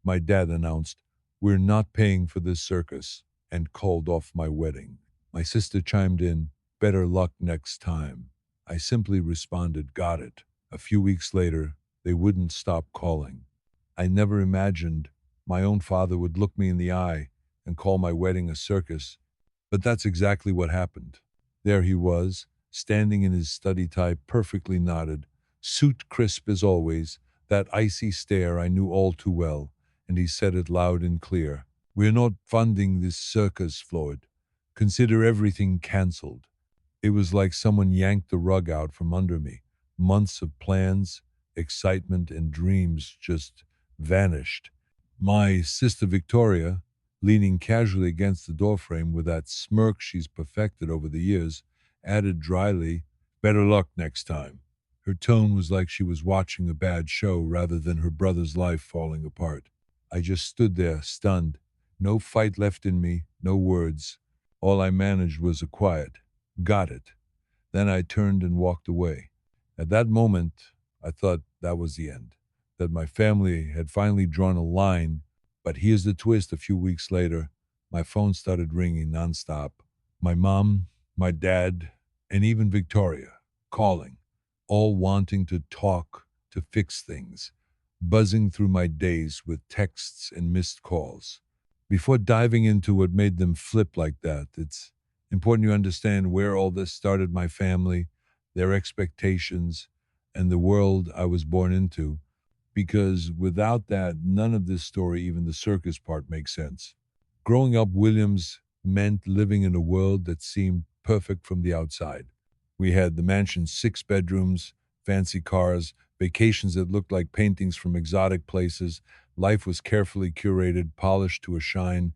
My dad announced, "We're not paying for this circus," and called off my wedding. My sister chimed in, "Better luck next time." I simply responded, "Got it." A few weeks later, they wouldn't stop calling. I never imagined my own father would look me in the eye and call my wedding a circus, but that's exactly what happened. There he was, standing in his study tie, perfectly knotted, suit crisp as always, that icy stare I knew all too well, and he said it loud and clear. "We're not funding this circus, Floyd. Consider everything cancelled." It was like someone yanked the rug out from under me. Months of plans, excitement, and dreams just vanished. My sister Victoria, leaning casually against the doorframe with that smirk she's perfected over the years, added dryly, "Better luck next time." Her tone was like she was watching a bad show rather than her brother's life falling apart. I just stood there, stunned. No fight left in me, no words. All I managed was a quiet, "Got it." Then I turned and walked away. At that moment, I thought that was the end, that my family had finally drawn a line. But here's the twist: a few weeks later, my phone started ringing nonstop. My mom, my dad, and even Victoria calling, all wanting to talk, to fix things, buzzing through my days with texts and missed calls. Before diving into what made them flip like that, it's important you understand where all this started: my family, their expectations, and the world I was born into. Because without that, none of this story, even the circus part, makes sense. Growing up, Williams meant living in a world that seemed perfect from the outside. We had the mansion's 6 bedrooms, fancy cars, vacations that looked like paintings from exotic places. Life was carefully curated, polished to a shine,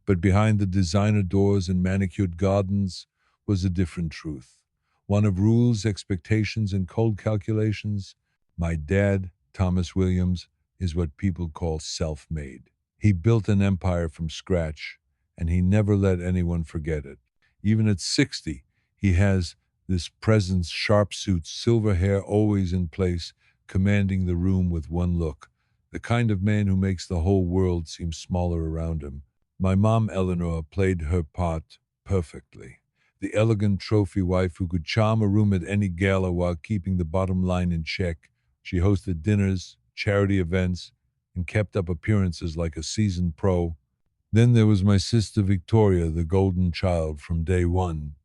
but behind the designer doors and manicured gardens was a different truth. One of rules, expectations, and cold calculations. My dad, Thomas Williams, is what people call self-made. He built an empire from scratch, and he never let anyone forget it. Even at 60, he has this presence, sharp suit, silver hair always in place, commanding the room with one look. The kind of man who makes the whole world seem smaller around him. My mom, Eleanor, played her part perfectly. The elegant trophy wife who could charm a room at any gala while keeping the bottom line in check. She hosted dinners, charity events, and kept up appearances like a seasoned pro. Then there was my sister Victoria, the golden child from day one.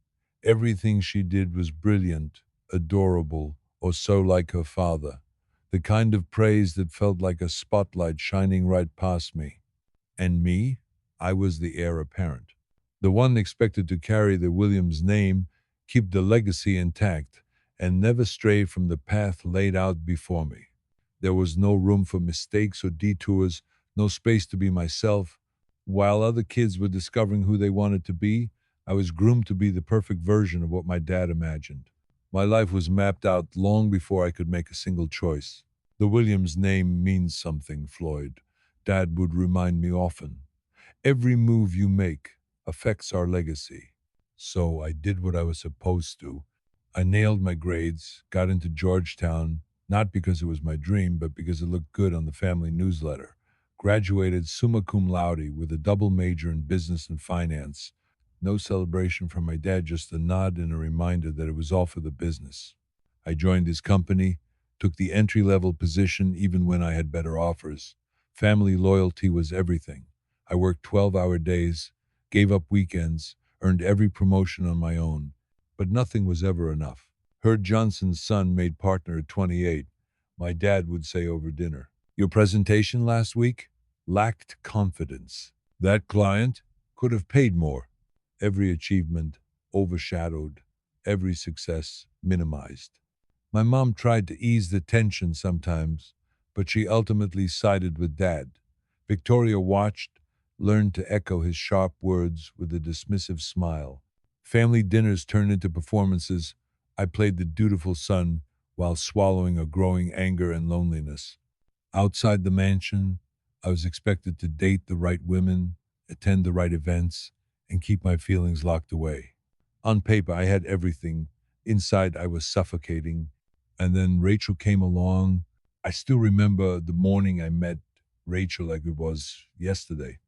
Everything she did was brilliant, adorable, or so like her father. The kind of praise that felt like a spotlight shining right past me. And me? I was the heir apparent. The one expected to carry the Williams name, keep the legacy intact, and never stray from the path laid out before me. There was no room for mistakes or detours, no space to be myself. While other kids were discovering who they wanted to be, I was groomed to be the perfect version of what my dad imagined. My life was mapped out long before I could make a single choice. The Williams name means something, Floyd. Dad would remind me often. Every move you make affects our legacy. So I did what I was supposed to. I nailed my grades, got into Georgetown, not because it was my dream, but because it looked good on the family newsletter. Graduated summa cum laude with a double major in business and finance. No celebration from my dad, just a nod and a reminder that it was all for the business. I joined his company, took the entry-level position even when I had better offers. Family loyalty was everything. I worked 12-hour days, gave up weekends, earned every promotion on my own. But nothing was ever enough. Heard Johnson's son made partner at 28. My dad would say over dinner, "Your presentation last week lacked confidence. That client could have paid more." Every achievement overshadowed, every success minimized. My mom tried to ease the tension sometimes, but she ultimately sided with Dad. Victoria watched, learned to echo his sharp words with a dismissive smile. Family dinners turned into performances. I played the dutiful son while swallowing a growing anger and loneliness. Outside the mansion, I was expected to date the right women, attend the right events, and keep my feelings locked away. On paper, I had everything. Inside, I was suffocating. And then Rachel came along. I still remember the morning I met Rachel like it was yesterday.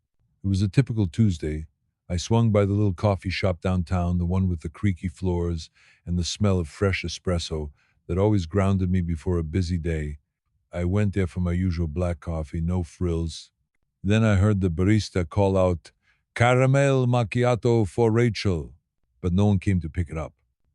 It was a typical Tuesday. I swung by the little coffee shop downtown, the one with the creaky floors and the smell of fresh espresso that always grounded me before a busy day. I went there for my usual black coffee, no frills. Then I heard the barista call out, "Caramel macchiato for Rachel," but no one came to pick it up.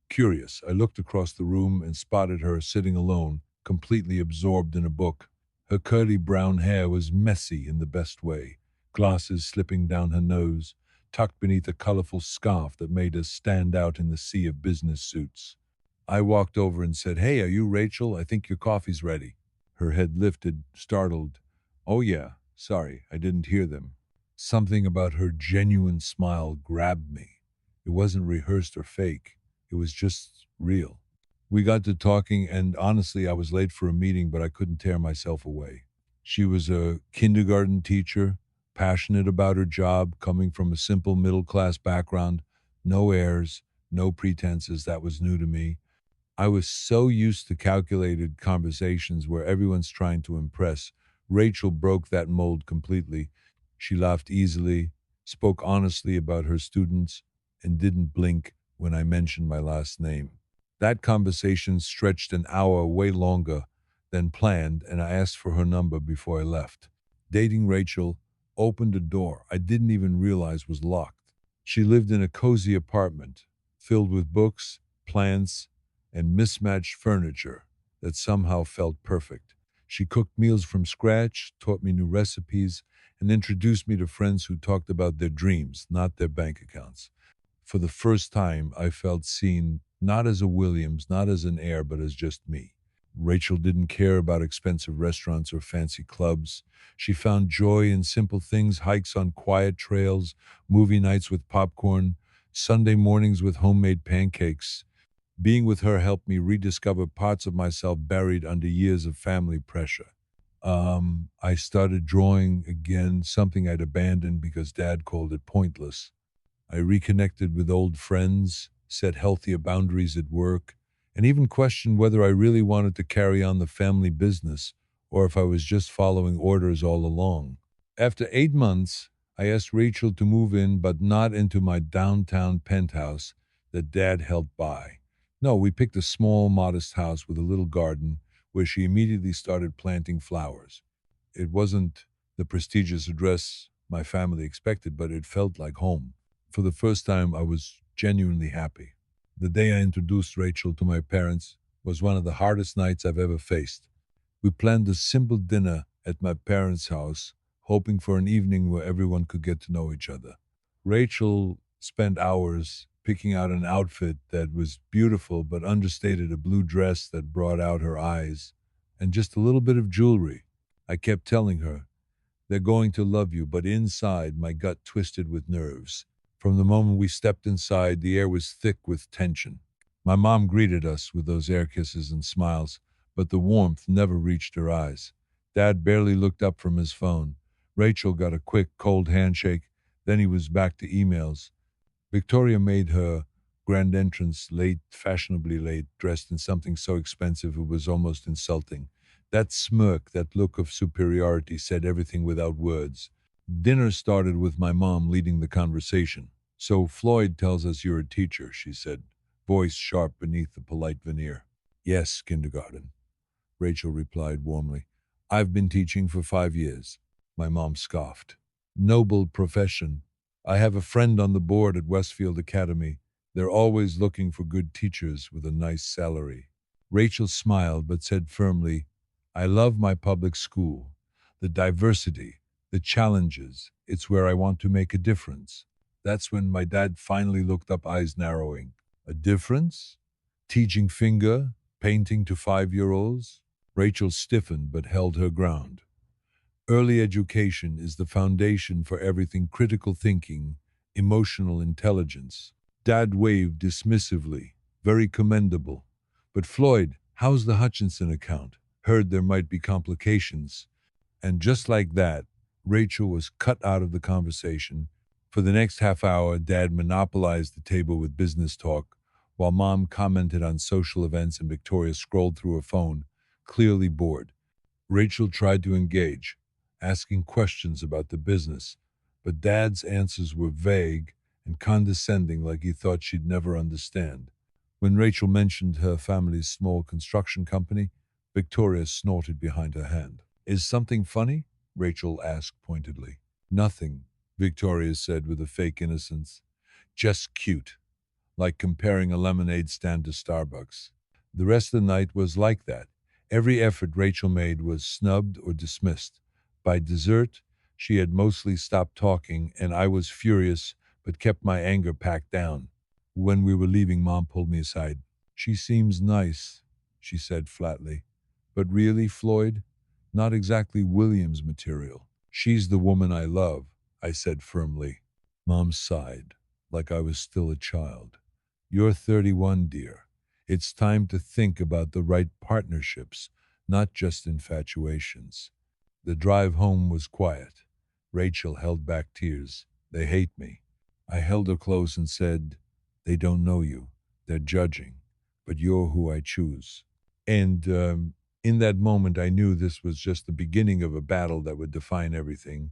Curious, I looked across the room and spotted her sitting alone, completely absorbed in a book. Her curly brown hair was messy in the best way, glasses slipping down her nose, tucked beneath a colorful scarf that made her stand out in the sea of business suits. I walked over and said, "Hey, are you Rachel? I think your coffee's ready." Her head lifted, startled. "Oh, yeah, sorry, I didn't hear them." Something about her genuine smile grabbed me. It wasn't rehearsed or fake, it was just real. We got to talking, and honestly, I was late for a meeting, but I couldn't tear myself away. She was a kindergarten teacher, passionate about her job, coming from a simple middle class background. No airs, no pretenses, that was new to me. I was so used to calculated conversations where everyone's trying to impress. Rachel broke that mold completely. She laughed easily, spoke honestly about her students, and didn't blink when I mentioned my last name. That conversation stretched an hour, way longer than planned, and I asked for her number before I left. Dating Rachel opened a door I didn't even realize was locked. She lived in a cozy apartment filled with books, plants, and mismatched furniture that somehow felt perfect. She cooked meals from scratch, taught me new recipes, and introduced me to friends who talked about their dreams, not their bank accounts. For the first time, I felt seen not as a Williams, not as an heir, but as just me. Rachel didn't care about expensive restaurants or fancy clubs. She found joy in simple things: hikes on quiet trails, movie nights with popcorn, Sunday mornings with homemade pancakes. Being with her helped me rediscover parts of myself buried under years of family pressure. I started drawing again, something I'd abandoned because dad called it pointless. I reconnected with old friends, set healthier boundaries at work, and even questioned whether I really wanted to carry on the family business or if I was just following orders all along. After 8 months, I asked Rachel to move in, but not into my downtown penthouse that Dad helped buy. No, we picked a small, modest house with a little garden where she immediately started planting flowers. It wasn't the prestigious address my family expected, but it felt like home. For the first time, I was genuinely happy. The day I introduced Rachel to my parents was one of the hardest nights I've ever faced. We planned a simple dinner at my parents' house, hoping for an evening where everyone could get to know each other. Rachel spent hours picking out an outfit that was beautiful but understated, a blue dress that brought out her eyes, and just a little bit of jewelry. I kept telling her, "They're going to love you," but inside, my gut twisted with nerves. From the moment we stepped inside, the air was thick with tension. My mom greeted us with those air kisses and smiles, but the warmth never reached her eyes. Dad barely looked up from his phone. Rachel got a quick, cold handshake, then he was back to emails. Victoria made her grand entrance late, fashionably late, dressed in something so expensive it was almost insulting. That smirk, that look of superiority said everything without words. Dinner started with my mom leading the conversation. "So Floyd tells us you're a teacher," she said, voice sharp beneath the polite veneer. "Yes, kindergarten," Rachel replied warmly. "I've been teaching for 5 years." My mom scoffed. "Noble profession. I have a friend on the board at Westfield Academy. They're always looking for good teachers with a nice salary." Rachel smiled but said firmly, "I love my public school. The diversity, the challenges, it's where I want to make a difference." That's when my dad finally looked up, eyes narrowing. "A difference? Teaching finger, painting to 5-year-olds?" Rachel stiffened but held her ground. "Early education is the foundation for everything: critical thinking, emotional intelligence." Dad waved dismissively. "Very commendable. But Floyd, how's the Hutchinson account? Heard there might be complications." And just like that, Rachel was cut out of the conversation. For the next half hour, Dad monopolized the table with business talk, while Mom commented on social events and Victoria scrolled through her phone, clearly bored. Rachel tried to engage. asking questions about the business, but Dad's answers were vague and condescending, like he thought she'd never understand. When Rachel mentioned her family's small construction company, Victoria snorted behind her hand. Is something funny? Rachel asked pointedly. Nothing, Victoria said with a fake innocence. Just cute, like comparing a lemonade stand to Starbucks. The rest of the night was like that. Every effort Rachel made was snubbed or dismissed. By dessert, she had mostly stopped talking, and I was furious but kept my anger packed down. When we were leaving, Mom pulled me aside. She seems nice, she said flatly. But really, Floyd? Not exactly Williams material. She's the woman I love, I said firmly. Mom sighed, like I was still a child. You're 31, dear. It's time to think about the right partnerships, not just infatuations. The drive home was quiet. Rachel held back tears. They hate me. I held her close and said, they don't know you. They're judging. But you're who I choose. And in that moment, I knew this was just the beginning of a battle that would define everything.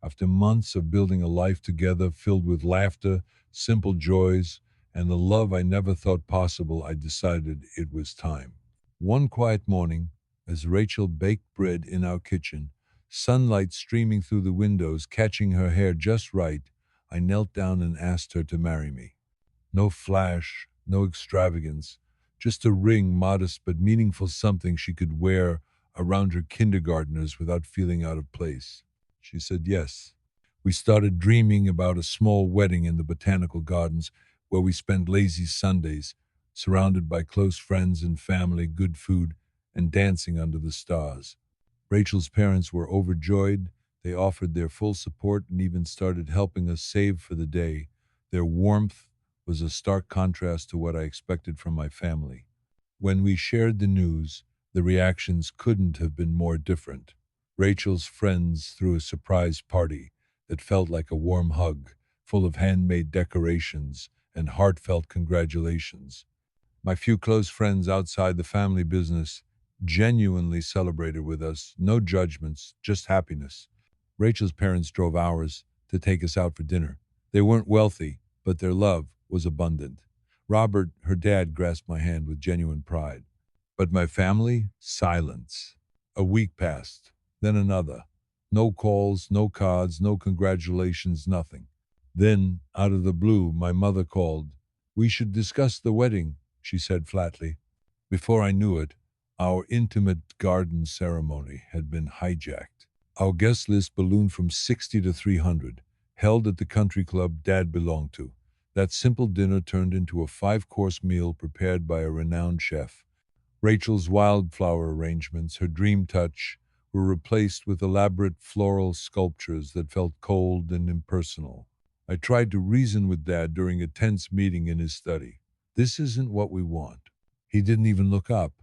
After months of building a life together filled with laughter, simple joys, and the love I never thought possible, I decided it was time. One quiet morning, as Rachel baked bread in our kitchen, sunlight streaming through the windows, catching her hair just right, I knelt down and asked her to marry me. No flash, no extravagance, just a ring, modest but meaningful, something she could wear around her kindergartners without feeling out of place. She said yes. We started dreaming about a small wedding in the botanical gardens where we spent lazy Sundays, surrounded by close friends and family, good food, and dancing under the stars. Rachel's parents were overjoyed. They offered their full support and even started helping us save for the day. Their warmth was a stark contrast to what I expected from my family. When we shared the news, the reactions couldn't have been more different. Rachel's friends threw a surprise party that felt like a warm hug, full of handmade decorations and heartfelt congratulations. My few close friends outside the family business genuinely celebrated with us, no judgments, just happiness. Rachel's parents drove hours to take us out for dinner. They weren't wealthy, but their love was abundant. Robert, her dad, grasped my hand with genuine pride. But my family? Silence. A week passed, then another. No calls, no cards, no congratulations, nothing. Then, out of the blue, my mother called. We should discuss the wedding, she said flatly. Before I knew it, our intimate garden ceremony had been hijacked. Our guest list ballooned from 60 to 300, held at the country club Dad belonged to. That simple dinner turned into a five-course meal prepared by a renowned chef. Rachel's wildflower arrangements, her dream touch, were replaced with elaborate floral sculptures that felt cold and impersonal. I tried to reason with Dad during a tense meeting in his study. This isn't what we want. He didn't even look up.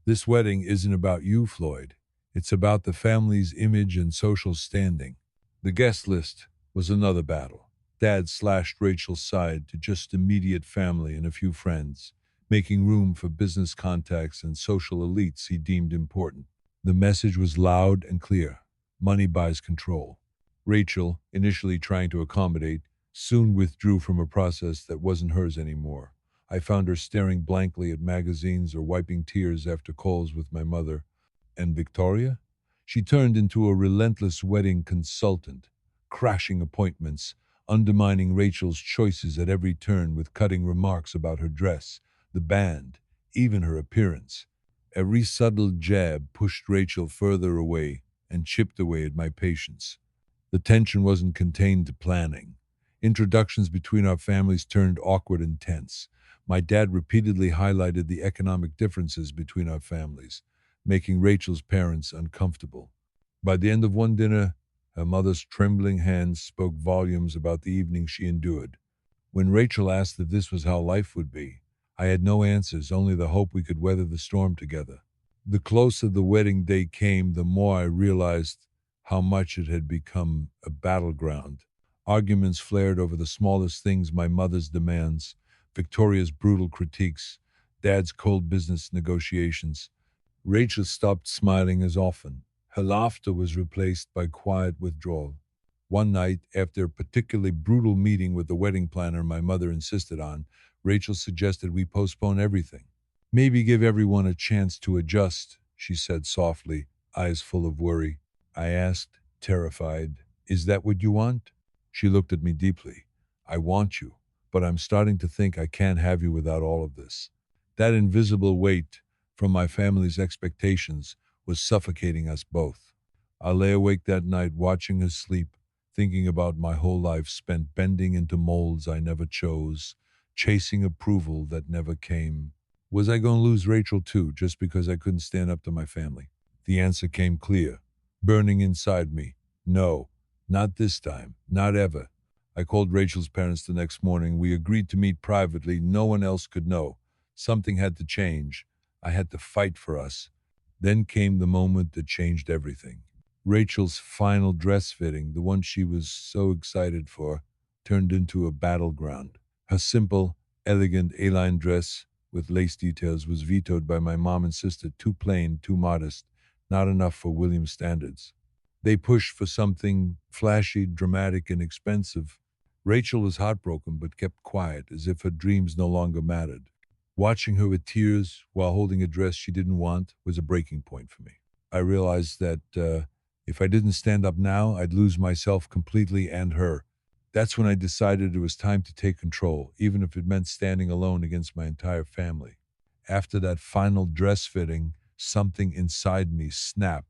This wedding isn't about you, Floyd. It's about the family's image and social standing. The guest list was another battle. Dad slashed Rachel's side to just immediate family and a few friends, making room for business contacts and social elites he deemed important. The message was loud and clear. Money buys control. Rachel, initially trying to accommodate, soon withdrew from a process that wasn't hers anymore. I found her staring blankly at magazines or wiping tears after calls with my mother. And Victoria? She turned into a relentless wedding consultant, crashing appointments, undermining Rachel's choices at every turn with cutting remarks about her dress, the band, even her appearance. Every subtle jab pushed Rachel further away and chipped away at my patience. The tension wasn't contained to planning. Introductions between our families turned awkward and tense. My dad repeatedly highlighted the economic differences between our families, making Rachel's parents uncomfortable. By the end of one dinner, her mother's trembling hands spoke volumes about the evening she endured. When Rachel asked if this was how life would be, I had no answers, only the hope we could weather the storm together. The closer the wedding day came, the more I realized how much it had become a battleground. Arguments flared over the smallest things, my mother's demands, Victoria's brutal critiques, Dad's cold business negotiations. Rachel stopped smiling as often. Her laughter was replaced by quiet withdrawal. One night, after a particularly brutal meeting with the wedding planner my mother insisted on, Rachel suggested we postpone everything. Maybe give everyone a chance to adjust, she said softly, eyes full of worry. I asked, terrified, is that what you want? She looked at me deeply. I want you, but I'm starting to think I can't have you without all of this. That invisible weight from my family's expectations was suffocating us both. I lay awake that night watching her sleep, thinking about my whole life spent bending into molds I never chose, chasing approval that never came. Was I going to lose Rachel too, just because I couldn't stand up to my family? The answer came clear, burning inside me. No, not this time, not ever. I called Rachel's parents the next morning. We agreed to meet privately. No one else could know. Something had to change. I had to fight for us. Then came the moment that changed everything. Rachel's final dress fitting, the one she was so excited for, turned into a battleground. Her simple, elegant A-line dress with lace details was vetoed by my mom and sister, too plain, too modest, not enough for William's standards. They pushed for something flashy, dramatic, and expensive. Rachel was heartbroken but kept quiet, as if her dreams no longer mattered. Watching her with tears while holding a dress she didn't want was a breaking point for me. I realized that if I didn't stand up now, I'd lose myself completely and her. That's when I decided it was time to take control, even if it meant standing alone against my entire family. After that final dress fitting, something inside me snapped.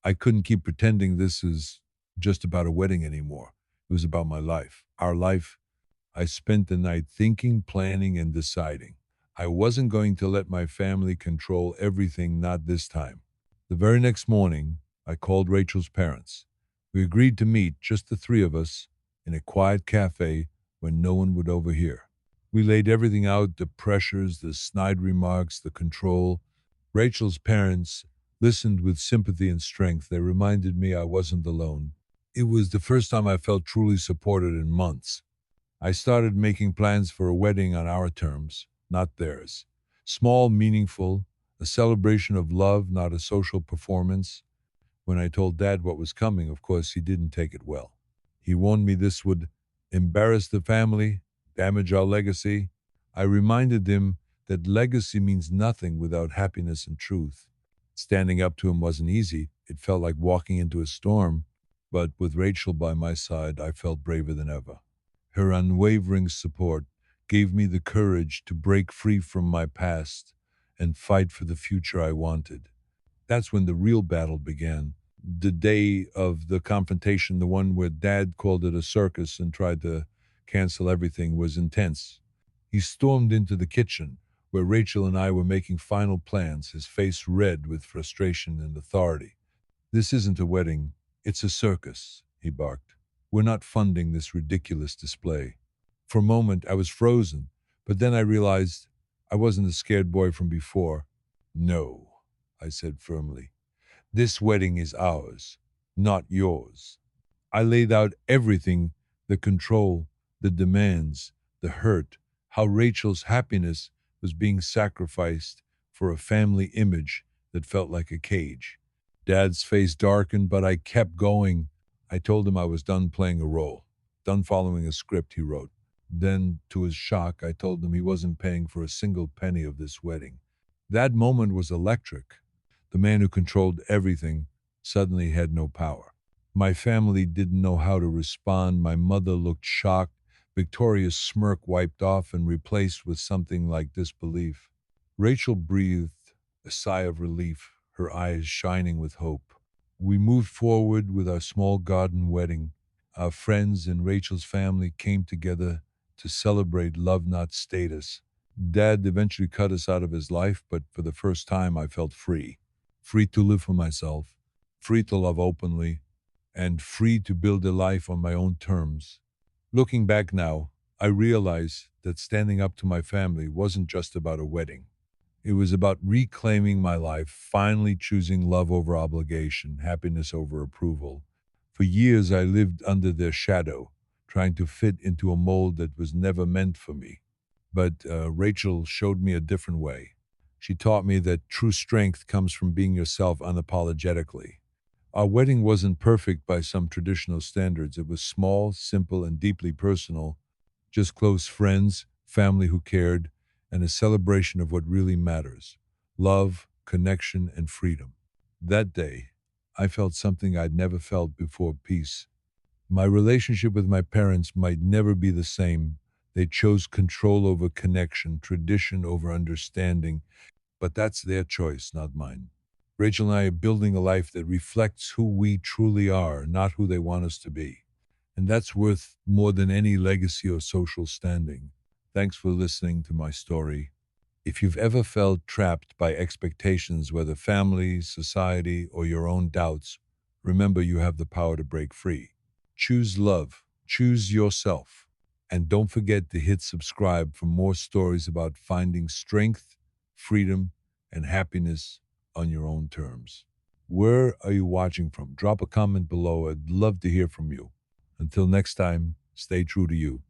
I couldn't keep pretending this is just about a wedding anymore. It was about my life, our life. I spent the night thinking, planning, and deciding. I wasn't going to let my family control everything, not this time. The very next morning, I called Rachel's parents. We agreed to meet, just the three of us, in a quiet cafe where no one would overhear. We laid everything out, the pressures, the snide remarks, the control. Rachel's parents listened with sympathy and strength. They reminded me I wasn't alone. It was the first time I felt truly supported in months. I started making plans for a wedding on our terms, not theirs. Small, meaningful, a celebration of love, not a social performance. When I told Dad what was coming, of course, he didn't take it well. He warned me this would embarrass the family, damage our legacy. I reminded him that legacy means nothing without happiness and truth. Standing up to him wasn't easy. It felt like walking into a storm, but with Rachel by my side, I felt braver than ever. Her unwavering support gave me the courage to break free from my past and fight for the future I wanted. That's when the real battle began. The day of the confrontation, the one where Dad called it a circus and tried to cancel everything, was intense. He stormed into the kitchen where Rachel and I were making final plans, his face red with frustration and authority. This isn't a wedding, it's a circus, he barked. We're not funding this ridiculous display. For a moment, I was frozen, but then I realized I wasn't the scared boy from before. No, I said firmly. This wedding is ours, not yours. I laid out everything, the control, the demands, the hurt, how Rachel's happiness was being sacrificed for a family image that felt like a cage. Dad's face darkened, but I kept going. I told him I was done playing a role, done following a script he wrote. Then, to his shock, I told him he wasn't paying for a single penny of this wedding. That moment was electric. The man who controlled everything suddenly had no power. My family didn't know how to respond. My mother looked shocked. Victoria's smirk wiped off and replaced with something like disbelief. Rachel breathed a sigh of relief, her eyes shining with hope. We moved forward with our small garden wedding. Our friends and Rachel's family came together to celebrate love, not status. Dad eventually cut us out of his life, but for the first time I felt free. Free to live for myself, free to love openly, and free to build a life on my own terms. Looking back now, I realize that standing up to my family wasn't just about a wedding. It was about reclaiming my life, finally choosing love over obligation, happiness over approval. For years, I lived under their shadow, trying to fit into a mold that was never meant for me. But Rachel showed me a different way. She taught me that true strength comes from being yourself unapologetically. Our wedding wasn't perfect by some traditional standards. It was small, simple, and deeply personal, just close friends, family who cared, and a celebration of what really matters: love, connection, and freedom. That day, I felt something I'd never felt before: peace. My relationship with my parents might never be the same. They chose control over connection, tradition over understanding, but that's their choice, not mine. Rachel and I are building a life that reflects who we truly are, not who they want us to be. And that's worth more than any legacy or social standing. Thanks for listening to my story. If you've ever felt trapped by expectations, whether family, society, or your own doubts, remember you have the power to break free. Choose love, choose yourself, and don't forget to hit subscribe for more stories about finding strength, freedom, and happiness on your own terms. Where are you watching from? Drop a comment below. I'd love to hear from you. Until next time, stay true to you.